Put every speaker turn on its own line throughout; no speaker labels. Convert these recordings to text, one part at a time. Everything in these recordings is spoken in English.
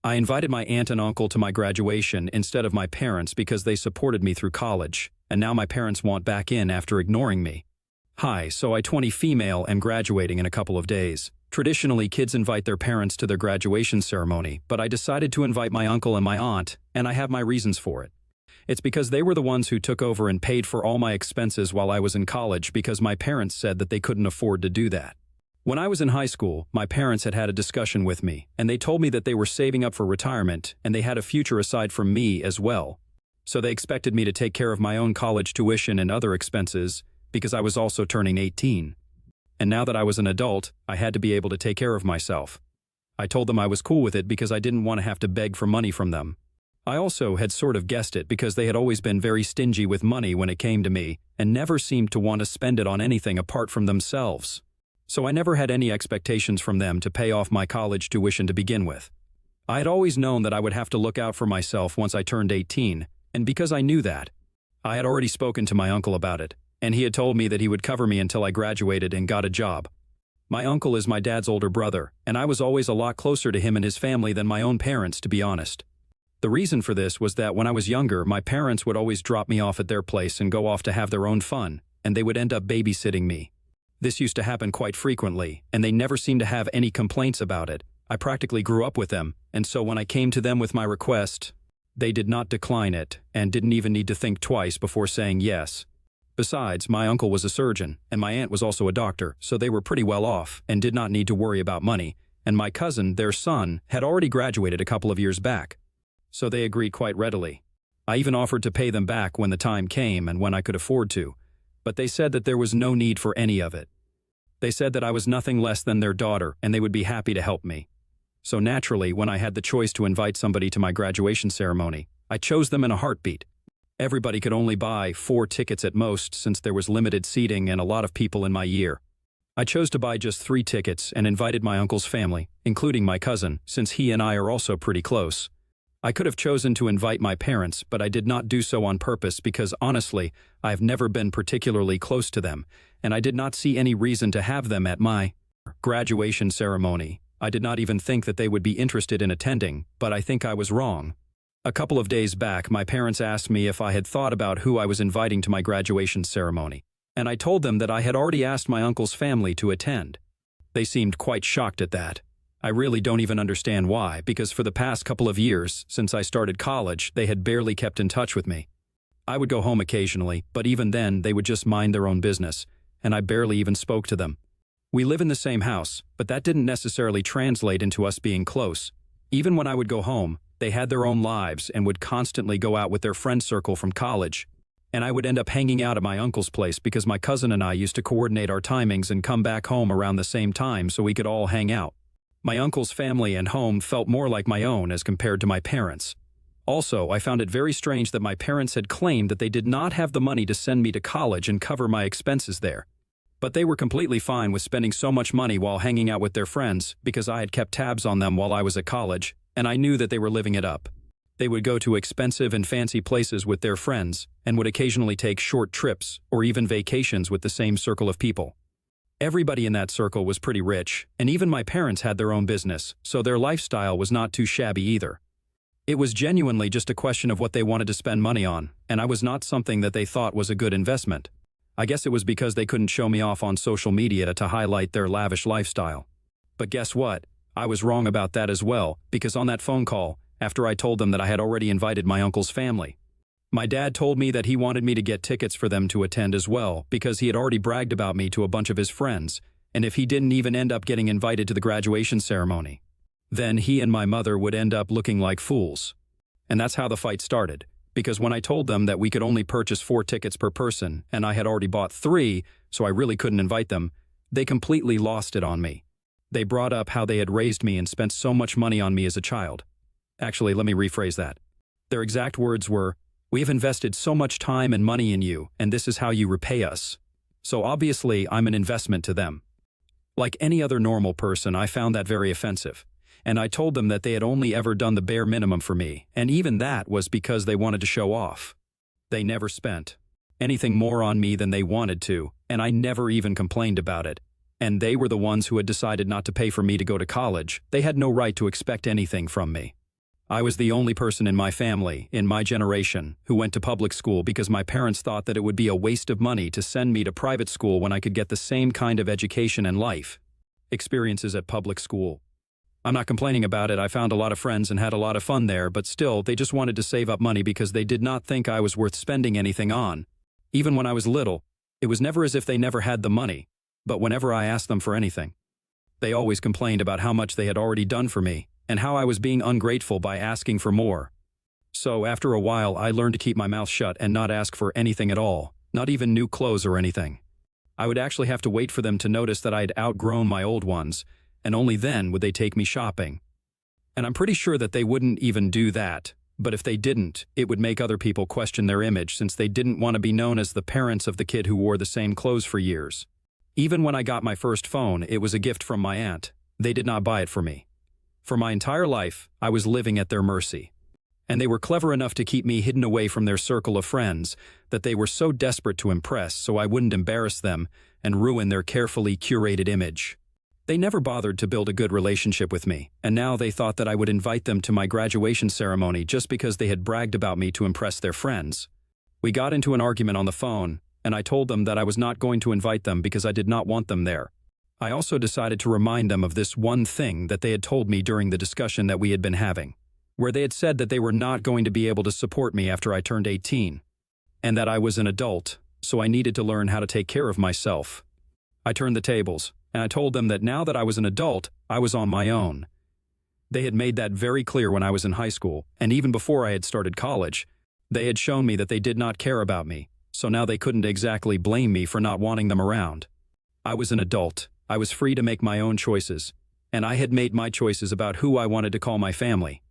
I invited my aunt and uncle to my graduation instead of my parents because they supported me through college, and now my parents want back in after ignoring me. Hi, so I 20 female am graduating in a couple of days. Traditionally, kids invite their parents to their graduation ceremony, but I decided to invite my uncle and my aunt, and I have my reasons for it. It's because they were the ones who took over and paid for all my expenses while I was in college because my parents said that they couldn't afford to do that. When I was in high school, my parents had had a discussion with me, and they told me that they were saving up for retirement and they had a future aside from me as well. So they expected me to take care of my own college tuition and other expenses because I was also turning 18. And now that I was an adult, I had to be able to take care of myself. I told them I was cool with it because I didn't want to have to beg for money from them. I also had sort of guessed it because they had always been very stingy with money when it came to me and never seemed to want to spend it on anything apart from themselves. So I never had any expectations from them to pay off my college tuition to begin with. I had always known that I would have to look out for myself once I turned 18, and because I knew that, I had already spoken to my uncle about it, and he had told me that he would cover me until I graduated and got a job. My uncle is my dad's older brother, and I was always a lot closer to him and his family than my own parents, to be honest. The reason for this was that when I was younger, my parents would always drop me off at their place and go off to have their own fun, and they would end up babysitting me. This used to happen quite frequently, and they never seemed to have any complaints about it. I practically grew up with them, and so when I came to them with my request, they did not decline it and didn't even need to think twice before saying yes. Besides, my uncle was a surgeon, and my aunt was also a doctor, so they were pretty well off and did not need to worry about money, and my cousin, their son, had already graduated a couple of years back. So they agreed quite readily. I even offered to pay them back when the time came and when I could afford to, but they said that there was no need for any of it. They said that I was nothing less than their daughter and they would be happy to help me. So naturally, when I had the choice to invite somebody to my graduation ceremony, I chose them in a heartbeat. Everybody could only buy 4 tickets at most since there was limited seating and a lot of people in my year. I chose to buy just 3 tickets and invited my uncle's family, including my cousin, since he and I are also pretty close. I could have chosen to invite my parents, but I did not do so on purpose because honestly, I have never been particularly close to them, and I did not see any reason to have them at my graduation ceremony. I did not even think that they would be interested in attending, but I think I was wrong. A couple of days back, my parents asked me if I had thought about who I was inviting to my graduation ceremony, and I told them that I had already asked my uncle's family to attend. They seemed quite shocked at that. I really don't even understand why, because for the past couple of years, since I started college, they had barely kept in touch with me. I would go home occasionally, but even then, they would just mind their own business, and I barely even spoke to them. We live in the same house, but that didn't necessarily translate into us being close. Even when I would go home, they had their own lives and would constantly go out with their friend circle from college, and I would end up hanging out at my uncle's place because my cousin and I used to coordinate our timings and come back home around the same time so we could all hang out. My uncle's family and home felt more like my own as compared to my parents. Also, I found it very strange that my parents had claimed that they did not have the money to send me to college and cover my expenses there. But they were completely fine with spending so much money while hanging out with their friends because I had kept tabs on them while I was at college, and I knew that they were living it up. They would go to expensive and fancy places with their friends and would occasionally take short trips or even vacations with the same circle of people. Everybody in that circle was pretty rich, and even my parents had their own business, so their lifestyle was not too shabby either. It was genuinely just a question of what they wanted to spend money on, and I was not something that they thought was a good investment. I guess it was because they couldn't show me off on social media to highlight their lavish lifestyle. But guess what? I was wrong about that as well, because on that phone call, after I told them that I had already invited my uncle's family, my dad told me that he wanted me to get tickets for them to attend as well because he had already bragged about me to a bunch of his friends, and if he didn't even end up getting invited to the graduation ceremony, then he and my mother would end up looking like fools. And that's how the fight started, because when I told them that we could only purchase 4 tickets per person and I had already bought 3, so I really couldn't invite them, they completely lost it on me. They brought up how they had raised me and spent so much money on me as a child. Actually, let me rephrase that. Their exact words were, "We have invested so much time and money in you, and this is how you repay us." So obviously, I'm an investment to them. Like any other normal person, I found that very offensive, and I told them that they had only ever done the bare minimum for me, and even that was because they wanted to show off. They never spent anything more on me than they wanted to, and I never even complained about it. And they were the ones who had decided not to pay for me to go to college. They had no right to expect anything from me. I was the only person in my family, in my generation, who went to public school because my parents thought that it would be a waste of money to send me to private school when I could get the same kind of education and life experiences at public school. I'm not complaining about it. I found a lot of friends and had a lot of fun there, but still, they just wanted to save up money because they did not think I was worth spending anything on. Even when I was little, it was never as if they never had the money, but whenever I asked them for anything, they always complained about how much they had already done for me and how I was being ungrateful by asking for more. So after a while, I learned to keep my mouth shut and not ask for anything at all, not even new clothes or anything. I would actually have to wait for them to notice that I'd outgrown my old ones, and only then would they take me shopping. And I'm pretty sure that they wouldn't even do that, but if they didn't, it would make other people question their image since they didn't want to be known as the parents of the kid who wore the same clothes for years. Even when I got my first phone, it was a gift from my aunt. They did not buy it for me. For my entire life, I was living at their mercy. And they were clever enough to keep me hidden away from their circle of friends that they were so desperate to impress so I wouldn't embarrass them and ruin their carefully curated image. They never bothered to build a good relationship with me, and now they thought that I would invite them to my graduation ceremony just because they had bragged about me to impress their friends. We got into an argument on the phone, and I told them that I was not going to invite them because I did not want them there. I also decided to remind them of this one thing that they had told me during the discussion that we had been having, where they had said that they were not going to be able to support me after I turned 18, and that I was an adult, so I needed to learn how to take care of myself. I turned the tables, and I told them that now that I was an adult, I was on my own. They had made that very clear when I was in high school, and even before I had started college. They had shown me that they did not care about me, so now they couldn't exactly blame me for not wanting them around. I was an adult. I was free to make my own choices, and I had made my choices about who I wanted to call my family.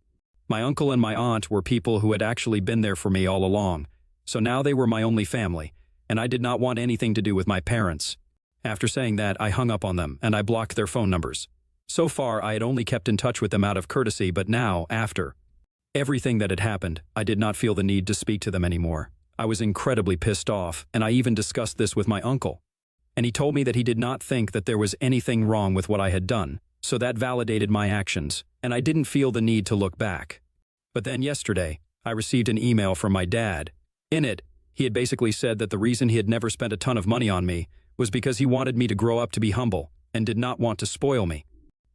My uncle and my aunt were people who had actually been there for me all along, so now they were my only family, and I did not want anything to do with my parents. After saying that, I hung up on them, and I blocked their phone numbers. So far, I had only kept in touch with them out of courtesy, but now, after everything that had happened, I did not feel the need to speak to them anymore. I was incredibly pissed off, and I even discussed this with my uncle. And he told me that he did not think that there was anything wrong with what I had done, so that validated my actions, and I didn't feel the need to look back. But then yesterday, I received an email from my dad. In it, he had basically said that the reason he had never spent a ton of money on me was because he wanted me to grow up to be humble and did not want to spoil me.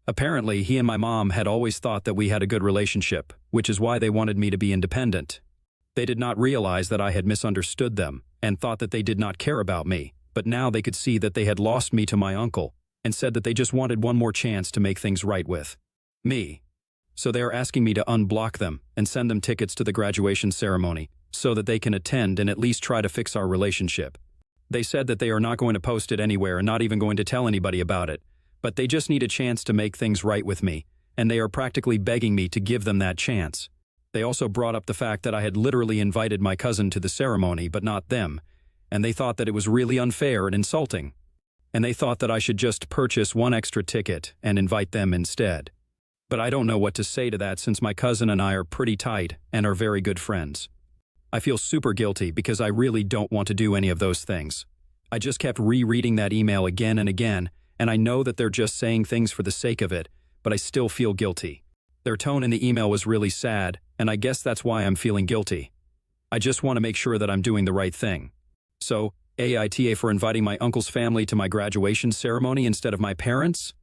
Apparently, he and my mom had always thought that we had a good relationship, which is why they wanted me to be independent. They did not realize that I had misunderstood them and thought that they did not care about me, but now they could see that they had lost me to my uncle and said that they just wanted one more chance to make things right with me. So they are asking me to unblock them and send them tickets to the graduation ceremony so that they can attend and at least try to fix our relationship. They said that they are not going to post it anywhere and not even going to tell anybody about it, but they just need a chance to make things right with me, and they are practically begging me to give them that chance. They also brought up the fact that I had literally invited my cousin to the ceremony but not them, and they thought that it was really unfair and insulting. And they thought that I should just purchase one extra ticket and invite them instead. But I don't know what to say to that since my cousin and I are pretty tight and are very good friends. I feel super guilty because I really don't want to do any of those things. I just kept rereading that email again and again, and I know that they're just saying things for the sake of it, but I still feel guilty. Their tone in the email was really sad, and I guess that's why I'm feeling guilty. I just want to make sure that I'm doing the right thing. So, AITA for inviting my uncle's family to my graduation ceremony instead of my parents?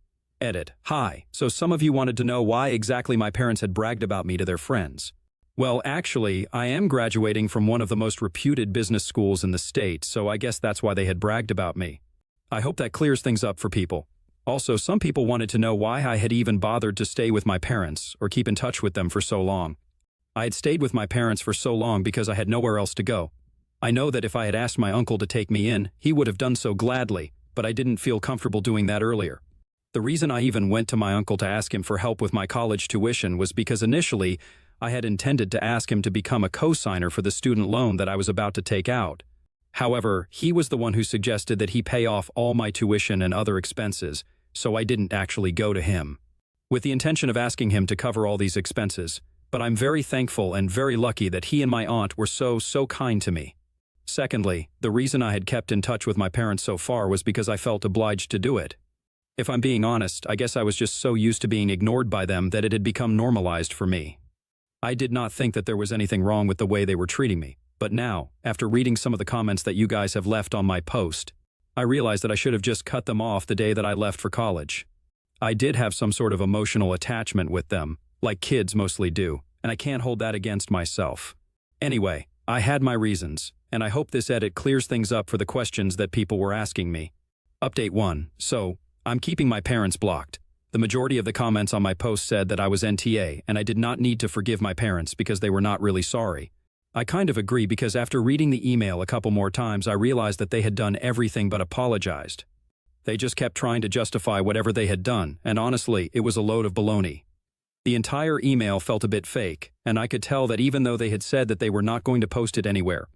Edit. Hi, so some of you wanted to know why exactly my parents had bragged about me to their friends. Well, actually, I am graduating from one of the most reputed business schools in the state, so I guess that's why they had bragged about me. I hope that clears things up for people. Also, some people wanted to know why I had even bothered to stay with my parents or keep in touch with them for so long. I had stayed with my parents for so long because I had nowhere else to go. I know that if I had asked my uncle to take me in, he would have done so gladly, but I didn't feel comfortable doing that earlier. The reason I even went to my uncle to ask him for help with my college tuition was because initially, I had intended to ask him to become a co-signer for the student loan that I was about to take out. However, he was the one who suggested that he pay off all my tuition and other expenses, so I didn't actually go to him, with the intention of asking him to cover all these expenses. But I'm very thankful and very lucky that he and my aunt were so kind to me. Secondly, the reason I had kept in touch with my parents so far was because I felt obliged to do it. If I'm being honest, I guess I was just so used to being ignored by them that it had become normalized for me. I did not think that there was anything wrong with the way they were treating me, but now, after reading some of the comments that you guys have left on my post, I realized that I should have just cut them off the day that I left for college. I did have some sort of emotional attachment with them, like kids mostly do, and I can't hold that against myself. Anyway, I had my reasons, and I hope this edit clears things up for the questions that people were asking me. Update 1. So, I'm keeping my parents blocked. The majority of the comments on my post said that I was NTA and I did not need to forgive my parents because they were not really sorry. I kind of agree because after reading the email a couple more times I realized that they had done everything but apologized. They just kept trying to justify whatever they had done, and honestly, it was a load of baloney. The entire email felt a bit fake, and I could tell that even though they had said that they were not going to post it anywhere,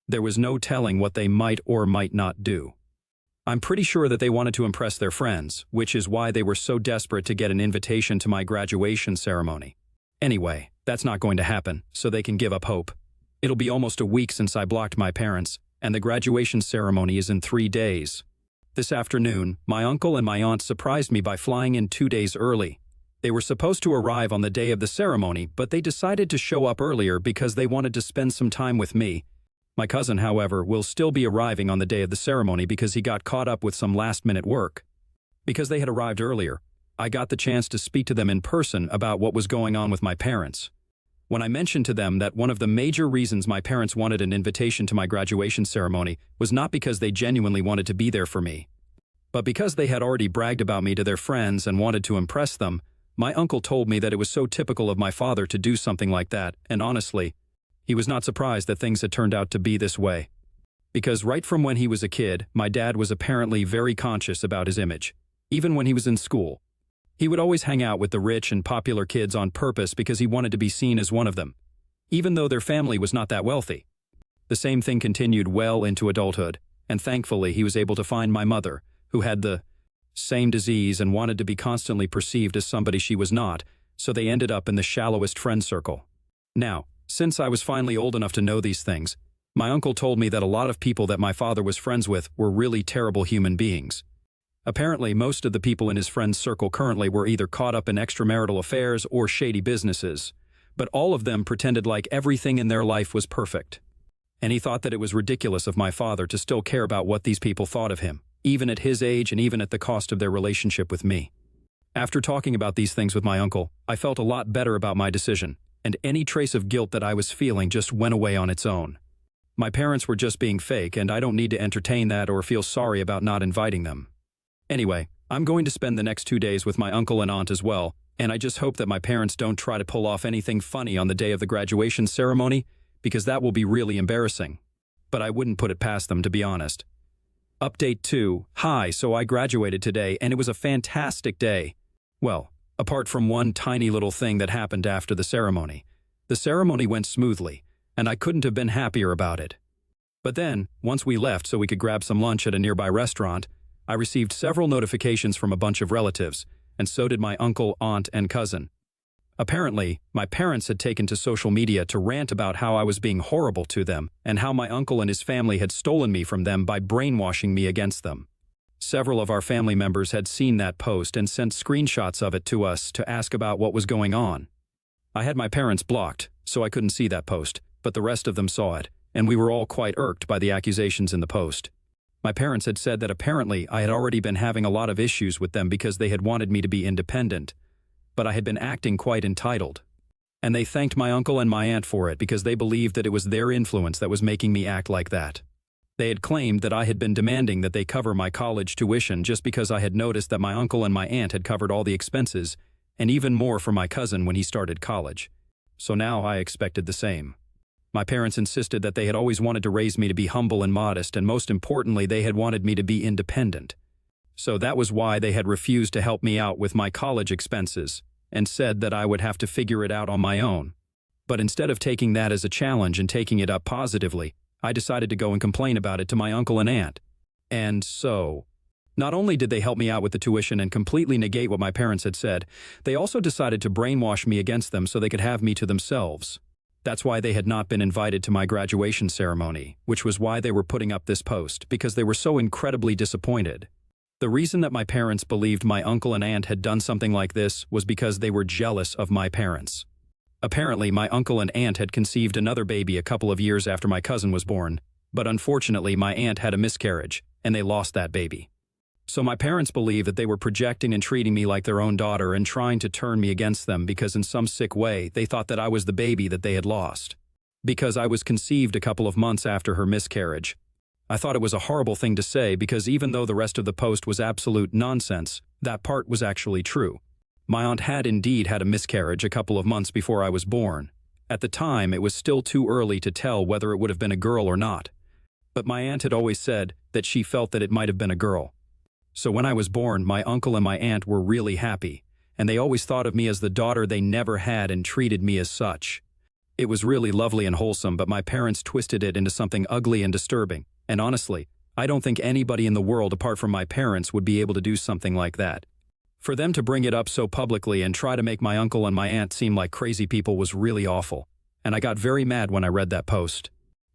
there was no telling what they might or might not do. I'm pretty sure that they wanted to impress their friends, which is why they were so desperate to get an invitation to my graduation ceremony. Anyway, that's not going to happen, so they can give up hope. It'll be almost a week since I blocked my parents, and the graduation ceremony is in 3 days. This afternoon, my uncle and my aunt surprised me by flying in 2 days early. They were supposed to arrive on the day of the ceremony, but they decided to show up earlier because they wanted to spend some time with me. My cousin, however, will still be arriving on the day of the ceremony because he got caught up with some last-minute work. Because they had arrived earlier, I got the chance to speak to them in person about what was going on with my parents. When I mentioned to them that one of the major reasons my parents wanted an invitation to my graduation ceremony was not because they genuinely wanted to be there for me, but because they had already bragged about me to their friends and wanted to impress them, my uncle told me that it was so typical of my father to do something like that, and honestly, he was not surprised that things had turned out to be this way. Because right from when he was a kid, my dad was apparently very conscious about his image. Even when he was in school, he would always hang out with the rich and popular kids on purpose because he wanted to be seen as one of them, even though their family was not that wealthy. The same thing continued well into adulthood, and thankfully he was able to find my mother, who had the same disease and wanted to be constantly perceived as somebody she was not, so they ended up in the shallowest friend circle. Now, since I was finally old enough to know these things, my uncle told me that a lot of people that my father was friends with were really terrible human beings. Apparently, most of the people in his friend's circle currently were either caught up in extramarital affairs or shady businesses, but all of them pretended like everything in their life was perfect. And he thought that it was ridiculous of my father to still care about what these people thought of him, even at his age and even at the cost of their relationship with me. After talking about these things with my uncle, I felt a lot better about my decision, and any trace of guilt that I was feeling just went away on its own. My parents were just being fake, and I don't need to entertain that or feel sorry about not inviting them. Anyway, I'm going to spend the next 2 days with my uncle and aunt as well, and I just hope that my parents don't try to pull off anything funny on the day of the graduation ceremony, because that will be really embarrassing. But I wouldn't put it past them, to be honest. Update 2. Hi, so I graduated today, and it was a fantastic day. Well, apart from one tiny little thing that happened after the ceremony. The ceremony went smoothly, and I couldn't have been happier about it. But then, once we left so we could grab some lunch at a nearby restaurant, I received several notifications from a bunch of relatives, and so did my uncle, aunt, and cousin. Apparently, my parents had taken to social media to rant about how I was being horrible to them and how my uncle and his family had stolen me from them by brainwashing me against them. Several of our family members had seen that post and sent screenshots of it to us to ask about what was going on. I had my parents blocked, so I couldn't see that post, but the rest of them saw it, and we were all quite irked by the accusations in the post. My parents had said that apparently I had already been having a lot of issues with them because they had wanted me to be independent, but I had been acting quite entitled. And they thanked my uncle and my aunt for it because they believed that it was their influence that was making me act like that. They had claimed that I had been demanding that they cover my college tuition just because I had noticed that my uncle and my aunt had covered all the expenses, and even more for my cousin when he started college. So now I expected the same. My parents insisted that they had always wanted to raise me to be humble and modest, and most importantly, they had wanted me to be independent. So that was why they had refused to help me out with my college expenses, and said that I would have to figure it out on my own. But instead of taking that as a challenge and taking it up positively, I decided to go and complain about it to my uncle and aunt. And so, not only did they help me out with the tuition and completely negate what my parents had said, they also decided to brainwash me against them so they could have me to themselves. That's why they had not been invited to my graduation ceremony, which was why they were putting up this post, because they were so incredibly disappointed. The reason that my parents believed my uncle and aunt had done something like this was because they were jealous of my parents. Apparently, my uncle and aunt had conceived another baby a couple of years after my cousin was born, but unfortunately my aunt had a miscarriage, and they lost that baby. So my parents believe that they were projecting and treating me like their own daughter and trying to turn me against them because in some sick way they thought that I was the baby that they had lost. Because I was conceived a couple of months after her miscarriage. I thought it was a horrible thing to say because even though the rest of the post was absolute nonsense, that part was actually true. My aunt had indeed had a miscarriage a couple of months before I was born. At the time, it was still too early to tell whether it would have been a girl or not. But my aunt had always said that she felt that it might have been a girl. So when I was born, my uncle and my aunt were really happy, and they always thought of me as the daughter they never had and treated me as such. It was really lovely and wholesome, but my parents twisted it into something ugly and disturbing, and honestly, I don't think anybody in the world apart from my parents would be able to do something like that. For them to bring it up so publicly and try to make my uncle and my aunt seem like crazy people was really awful, and I got very mad when I read that post.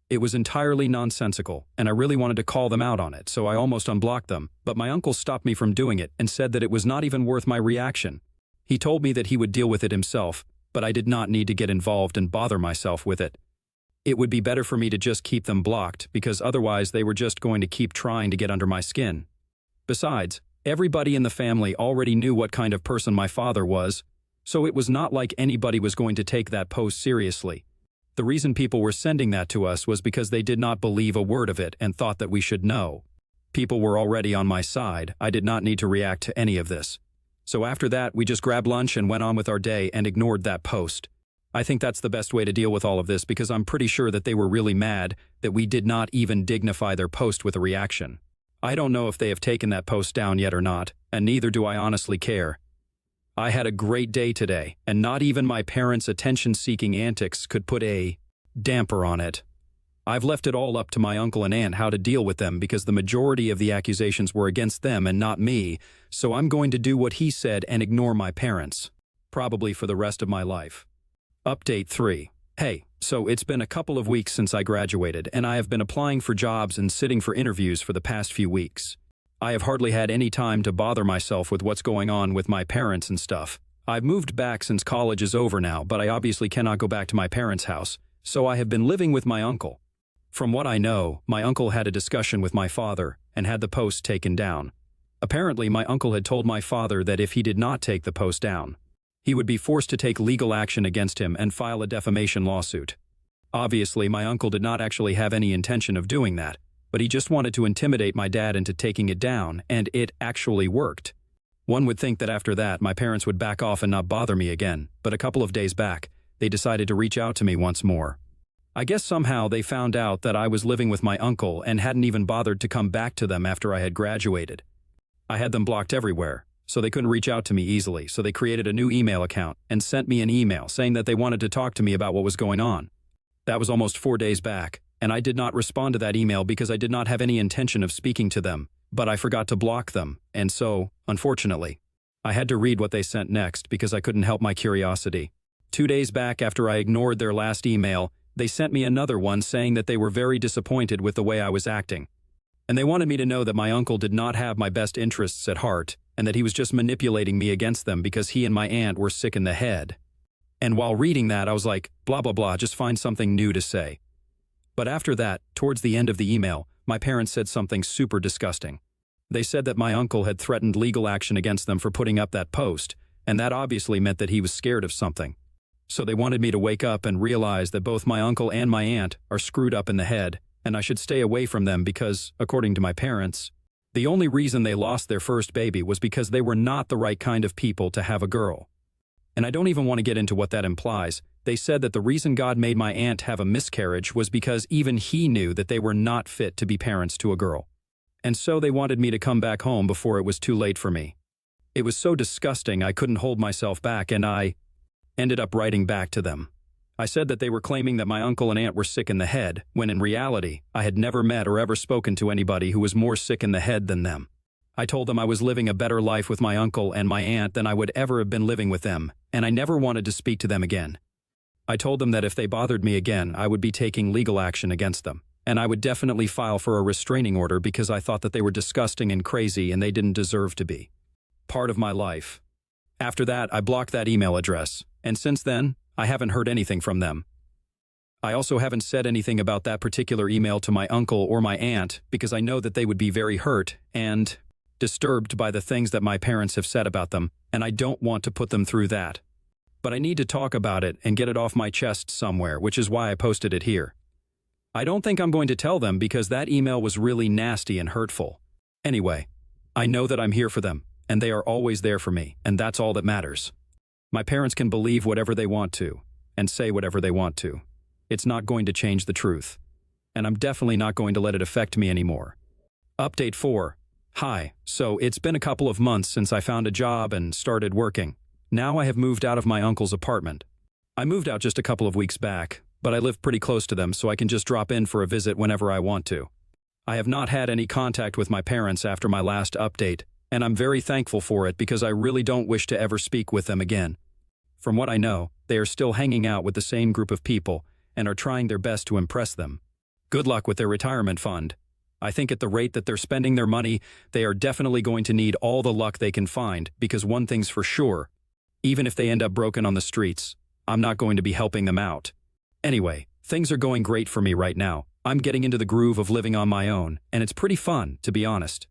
It was entirely nonsensical, and I really wanted to call them out on it, so I almost unblocked them, but my uncle stopped me from doing it and said that it was not even worth my reaction. He told me that he would deal with it himself, but I did not need to get involved and bother myself with it. It would be better for me to just keep them blocked because otherwise they were just going to keep trying to get under my skin. Besides, everybody in the family already knew what kind of person my father was, so it was not like anybody was going to take that post seriously. The reason people were sending that to us was because they did not believe a word of it and thought that we should know. People were already on my side. I did not need to react to any of this. So after that, we just grabbed lunch and went on with our day and ignored that post. I think that's the best way to deal with all of this because I'm pretty sure that they were really mad that we did not even dignify their post with a reaction. I don't know if they have taken that post down yet or not, and neither do I honestly care. I had a great day today, and not even my parents' attention-seeking antics could put a damper on it. I've left it all up to my uncle and aunt how to deal with them because the majority of the accusations were against them and not me, so I'm going to do what he said and ignore my parents. Probably for the rest of my life. Update 3. Hey, so it's been a couple of weeks since I graduated, and I have been applying for jobs and sitting for interviews for the past few weeks. I have hardly had any time to bother myself with what's going on with my parents and stuff. I've moved back since college is over now, but I obviously cannot go back to my parents' house, so I have been living with my uncle. From what I know, my uncle had a discussion with my father and had the post taken down. Apparently, my uncle had told my father that if he did not take the post down, he would be forced to take legal action against him and file a defamation lawsuit. Obviously, my uncle did not actually have any intention of doing that, but he just wanted to intimidate my dad into taking it down, and it actually worked. One would think that after that, my parents would back off and not bother me again, but a couple of days back, they decided to reach out to me once more. I guess somehow they found out that I was living with my uncle and hadn't even bothered to come back to them after I had graduated. I had them blocked everywhere, so they couldn't reach out to me easily, so they created a new email account and sent me an email saying that they wanted to talk to me about what was going on. That was almost 4 days back, and I did not respond to that email because I did not have any intention of speaking to them, but I forgot to block them, and so, unfortunately, I had to read what they sent next because I couldn't help my curiosity. 2 days back after I ignored their last email, they sent me another one saying that they were very disappointed with the way I was acting. And they wanted me to know that my uncle did not have my best interests at heart, and that he was just manipulating me against them because he and my aunt were sick in the head. And while reading that, I was like, blah, blah, blah, just find something new to say. But after that, towards the end of the email, my parents said something super disgusting. They said that my uncle had threatened legal action against them for putting up that post, and that obviously meant that he was scared of something. So they wanted me to wake up and realize that both my uncle and my aunt are screwed up in the head, and I should stay away from them because, according to my parents, the only reason they lost their first baby was because they were not the right kind of people to have a girl. And I don't even want to get into what that implies. They said that the reason God made my aunt have a miscarriage was because even he knew that they were not fit to be parents to a girl. And so they wanted me to come back home before it was too late for me. It was so disgusting I couldn't hold myself back, and I ended up writing back to them. I said that they were claiming that my uncle and aunt were sick in the head, when in reality, I had never met or ever spoken to anybody who was more sick in the head than them. I told them I was living a better life with my uncle and my aunt than I would ever have been living with them, and I never wanted to speak to them again. I told them that if they bothered me again, I would be taking legal action against them, and I would definitely file for a restraining order because I thought that they were disgusting and crazy and they didn't deserve to be part of my life. After that, I blocked that email address, and since then, I haven't heard anything from them. I also haven't said anything about that particular email to my uncle or my aunt because I know that they would be very hurt and disturbed by the things that my parents have said about them, and I don't want to put them through that. But I need to talk about it and get it off my chest somewhere, which is why I posted it here. I don't think I'm going to tell them because that email was really nasty and hurtful. Anyway, I know that I'm here for them, and they are always there for me, and that's all that matters. My parents can believe whatever they want to, and say whatever they want to. It's not going to change the truth. And I'm definitely not going to let it affect me anymore. Update 4. Hi, so it's been a couple of months since I found a job and started working. Now I have moved out of my uncle's apartment. I moved out just a couple of weeks back, but I live pretty close to them so I can just drop in for a visit whenever I want to. I have not had any contact with my parents after my last update, and I'm very thankful for it because I really don't wish to ever speak with them again. From what I know, they are still hanging out with the same group of people and are trying their best to impress them. Good luck with their retirement fund. I think at the rate that they're spending their money, they are definitely going to need all the luck they can find because one thing's for sure, even if they end up broken on the streets, I'm not going to be helping them out. Anyway, things are going great for me right now. I'm getting into the groove of living on my own, and it's pretty fun, to be honest.